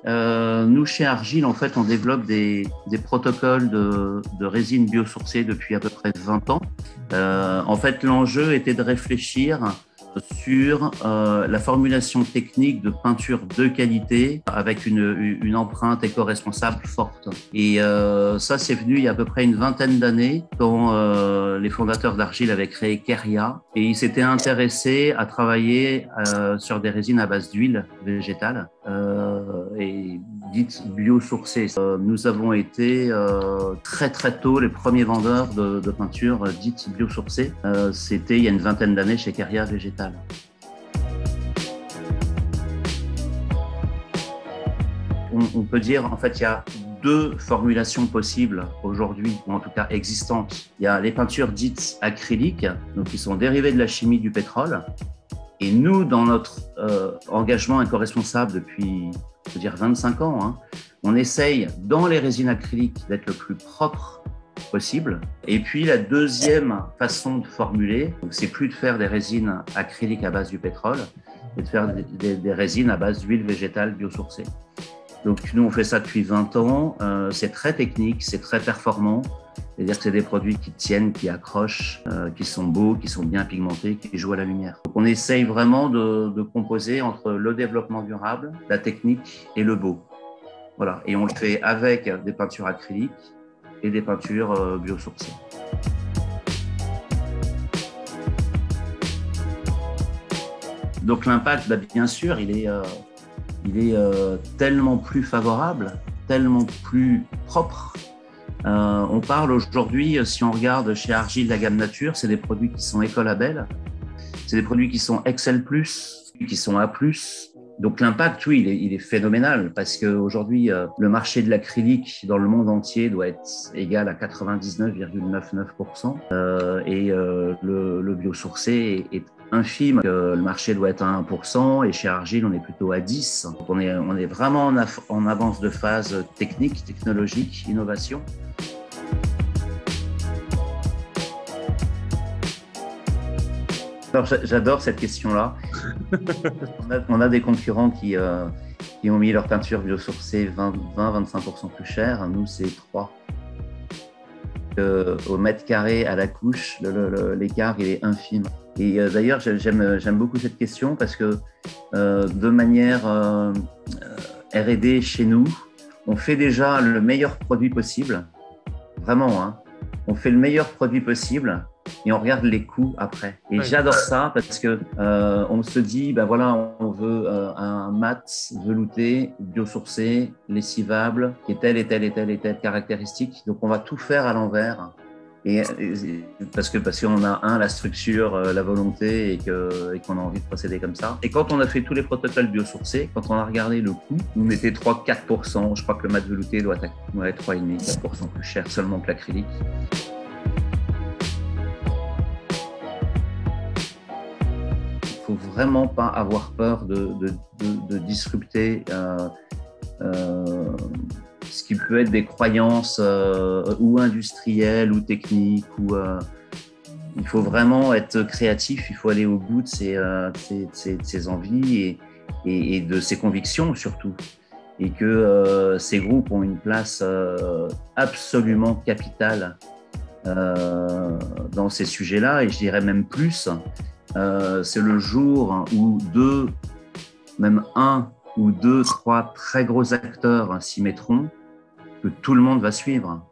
Nous, chez Argile, en fait, on développe des protocoles de résine biosourcée depuis à peu près 20 ans. En fait, l'enjeu était de réfléchir sur la formulation technique de peinture de qualité avec une empreinte éco-responsable forte. Et ça, c'est venu il y a à peu près une vingtaine d'années quand les fondateurs d'Argile avaient créé Keria et ils s'étaient intéressés à travailler sur des résines à base d'huile végétale et dites biosourcées. Nous avons été très tôt les premiers vendeurs de peinture dites biosourcées. C'était il y a une vingtaine d'années chez Keria Végétal. On peut dire, en fait, il y a deux formulations possibles aujourd'hui, ou en tout cas existantes. Il y a les peintures dites acryliques, donc qui sont dérivées de la chimie du pétrole. Et nous, dans notre engagement éco-responsable depuis, je veux dire, 25 ans, on essaye, dans les résines acryliques, d'être le plus propre possible. Et puis, la deuxième façon de formuler, c'est plus de faire des résines acryliques à base du pétrole, mais de faire des résines à base d'huile végétale biosourcée. Donc, nous, on fait ça depuis 20 ans. C'est très technique, c'est très performant. C'est-à-dire que c'est des produits qui tiennent, qui accrochent, qui sont beaux, qui sont bien pigmentés, qui jouent à la lumière. Donc, on essaye vraiment de composer entre le développement durable, la technique et le beau. Voilà. Et on le fait avec des peintures acryliques et des peintures biosourcées. Donc, l'impact, bien sûr, il est tellement plus favorable, tellement plus propre. On parle aujourd'hui, si on regarde chez Argile la gamme nature, c'est des produits qui sont écolabel, c'est des produits qui sont Excel+, qui sont A+. Donc l'impact, oui, il est phénoménal parce qu'aujourd'hui, le marché de l'acrylique dans le monde entier doit être égal à 99,99% et le biosourcé est infime. Le marché doit être à 1% et chez Argile, on est plutôt à 10%. Donc on est vraiment en avance de phase technique, technologique, innovation. Alors, j'adore cette question-là. On a des concurrents qui ont mis leur peinture biosourcée 20-25% plus chère. Nous, c'est 3. Au mètre carré, à la couche, l'écart il est infime. Et d'ailleurs, j'aime beaucoup cette question parce que de manière R&D chez nous, on fait déjà le meilleur produit possible. Vraiment, on fait le meilleur produit possible. Et on regarde les coûts après. Et j'adore ça parce que on se dit, voilà, on veut un mat velouté, biosourcé, lessivable, qui est telle et telle et telle et telle caractéristique. Donc on va tout faire à l'envers. Et parce qu'on a la structure, la volonté et qu'on a envie de procéder comme ça. Et quand on a fait tous les protocoles biosourcés, quand on a regardé le coût, on était 3-4%. Je crois que le mat velouté doit être 3,5-4% plus cher seulement que l'acrylique. Il ne faut vraiment pas avoir peur de disrupter ce qui peut être des croyances ou industrielles ou techniques. Il faut vraiment être créatif, il faut aller au bout de ses envies et de ses convictions surtout. Et que ces groupes ont une place absolument capitale dans ces sujets-là, et je dirais même plus. C'est le jour où même un ou deux, trois très gros acteurs s'y mettront, que tout le monde va suivre.